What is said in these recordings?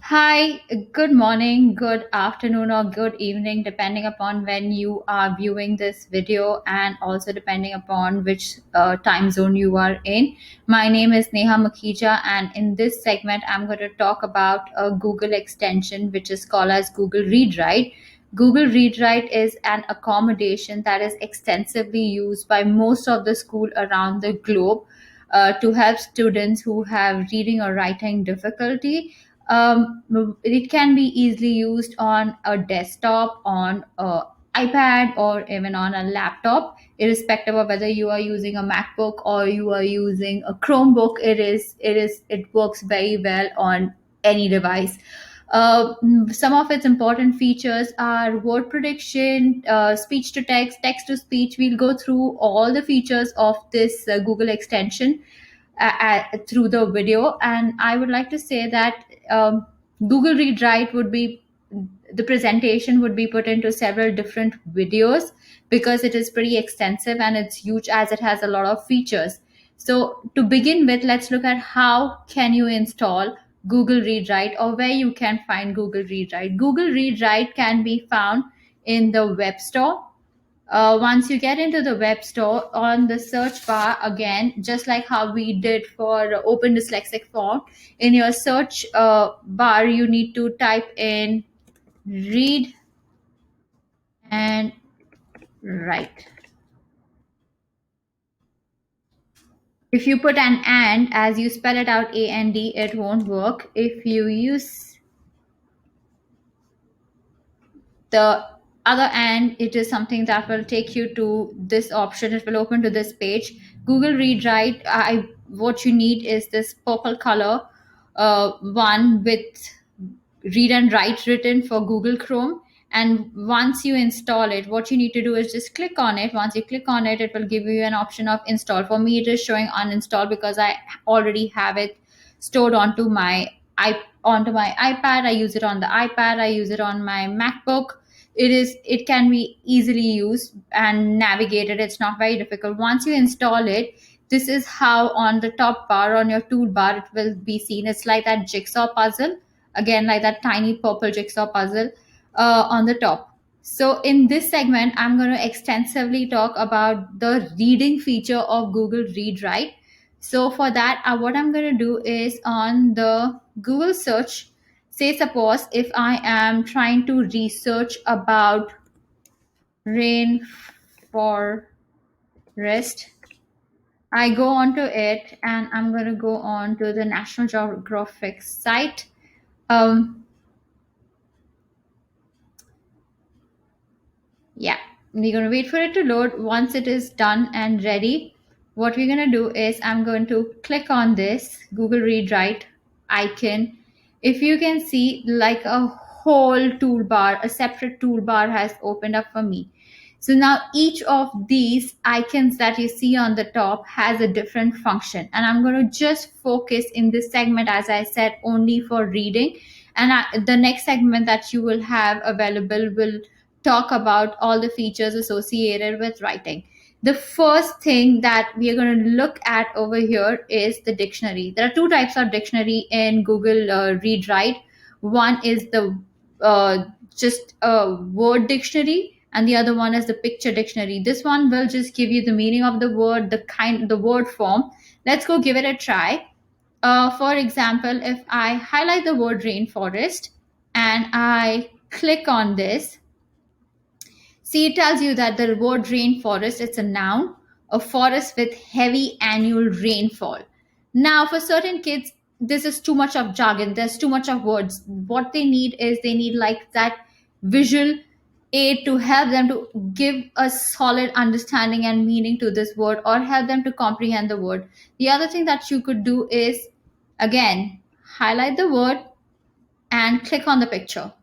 Hi, good morning, good afternoon, or good evening, depending upon when you are viewing this video and also depending upon which time zone you are in. My name is Neha Makhija, and in this segment, I'm going to talk about a Google extension which is called as Google Read&Write. Google Read&Write is an accommodation that is extensively used by most of the school around the globe to help students who have reading or writing difficulty. It can be easily used on a desktop, on a iPad, or even on a laptop, irrespective of whether you are using a MacBook or you are using a Chromebook. It works very well on any device. Some of its important features are word prediction, speech to text, text to speech. We'll go through all the features of this Google extension through the video. And I would like to say that Google Read Write would be the presentation would be put into several different videos because it is pretty extensive and it's huge as it has a lot of features. So to begin with, let's look at how can you install Google Read Write, or where you can find Google Read Write. Google Read Write can be found in the web store. Once you get into the web store, on the search bar, again, just like how we did for Open Dyslexic Font, in your search bar, you need to type in read and write. If you put an and as you spell it out, and, it won't work. If you use the other end, it is something that will take you to this option. It will open to this page. Google Read Write, what you need is this purple color one with Read and Write written for Google Chrome. And once you install it, what you need to do is just click on it. Once you click on it, it will give you an option of install. For me, it is showing uninstall because I already have it stored onto my iPad. I use it on the iPad. I use it on my MacBook. It can be easily used and navigated. It's not very difficult. Once you install it, this is how on the top bar on your toolbar it will be seen. It's like that jigsaw puzzle, again, like that tiny purple jigsaw puzzle on the top. So in this segment, I'm going to extensively talk about the reading feature of Google Read Write. So for that, what I'm going to do is on the Google search, say suppose if I am trying to research about rainforest, I go onto it and I'm going to go on to the National Geographic site. Um, yeah, we're going to wait for it to load. Once it is done and ready, what we're going to do is I'm going to click on this Google Read Write icon. If you can see, like a whole toolbar, a separate toolbar has opened up for me. So now each of these icons that you see on the top has a different function. And I'm going to just focus in this segment, as I said, only for reading. And the next segment that you will have available will talk about all the features associated with writing. The first thing that we are going to look at over here is the dictionary. There are two types of dictionary in Google Read Write. One is the just a word dictionary, and the other one is the picture dictionary. This one will just give you the meaning of the word, the word form. Let's go give it a try. For example, if I highlight the word rainforest and I click on this, see, it tells you that the word rainforest, it's a noun, a forest with heavy annual rainfall. Now, for certain kids, this is too much of jargon. There's too much of words. What they need is they need like that visual aid to help them to give a solid understanding and meaning to this word, or help them to comprehend the word. The other thing that you could do is, again, highlight the word and click on the picture.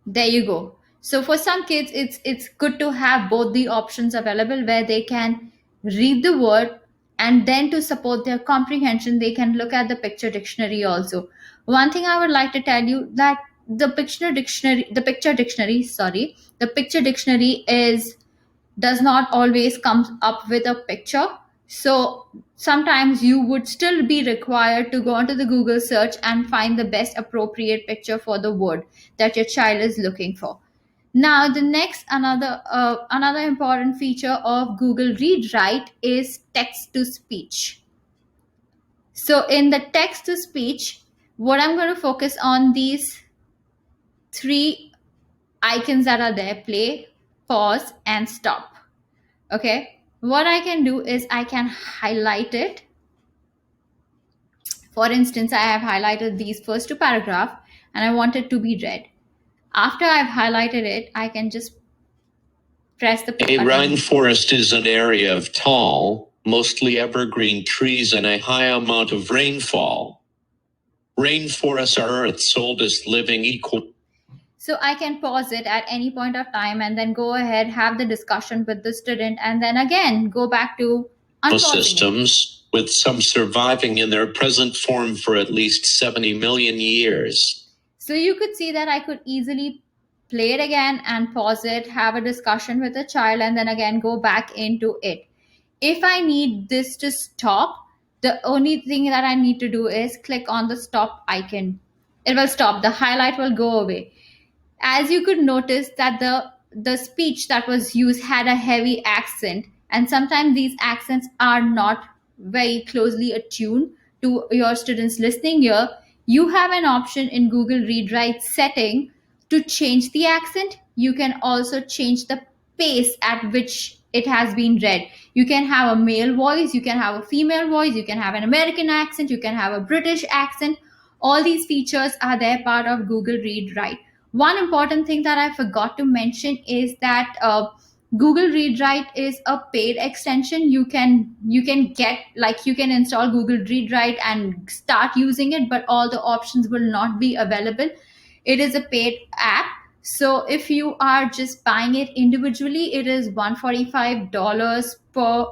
There you go. So for some kids, it's good to have both the options available, where they can read the word, and then to support their comprehension they can look at the picture dictionary also. One thing I would like to tell you, that the picture dictionary is does not always come up with a picture. So sometimes you would still be required to go onto the Google search and find the best appropriate picture for the word that your child is looking for. Now, the next another important feature of Google Read Write is text to speech. So in the text to speech, what I'm going to focus on these three icons that are there: play, pause, and stop. Okay. What I can do is I can highlight it. For instance, I have highlighted these first two paragraphs and I want it to be read. After I've highlighted it, I can just press the play button. A rainforest is an area of tall, mostly evergreen trees and a high amount of rainfall. Rainforests are Earth's oldest living So I can pause it at any point of time and then go ahead, have the discussion with the student, and then again go back to systems, with some surviving in their present form for at least 70 million years. So you could see that I could easily play it again and pause it, have a discussion with the child, and then again go back into it. If I need this to stop, the only thing that I need to do is click on the stop icon. It will stop, the highlight will go away. As you could notice that the speech that was used had a heavy accent, and sometimes these accents are not very closely attuned to your students listening here. You have an option in Google Read Write setting to change the accent. You can also change the pace at which it has been read. You can have a male voice, you can have a female voice, you can have an American accent, you can have a British accent. All these features are there part of Google Read Write. One important thing that I forgot to mention is that Google Read Write is a paid extension. You can get, like, you can install Google Read Write and start using it, but all the options will not be available. It is a paid app. So if you are just buying it individually, it is $145 per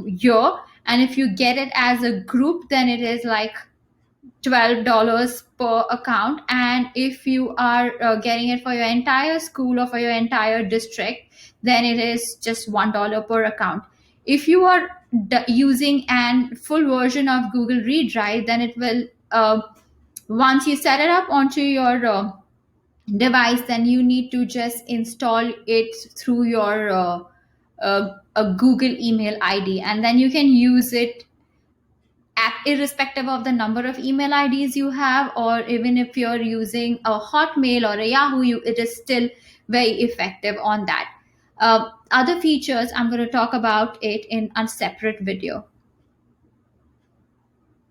year, and if you get it as a group, then it is like $12 per account. And if you are getting it for your entire school or for your entire district, then it is just $1 per account. If you are using an full version of Google Read Write, then it will once you set it up onto your device, then you need to just install it through your a Google email ID, and then you can use it irrespective of the number of email IDs you have, or even if you're using a Hotmail or a Yahoo, it is still very effective on that. Other features, I'm going to talk about it in a separate video.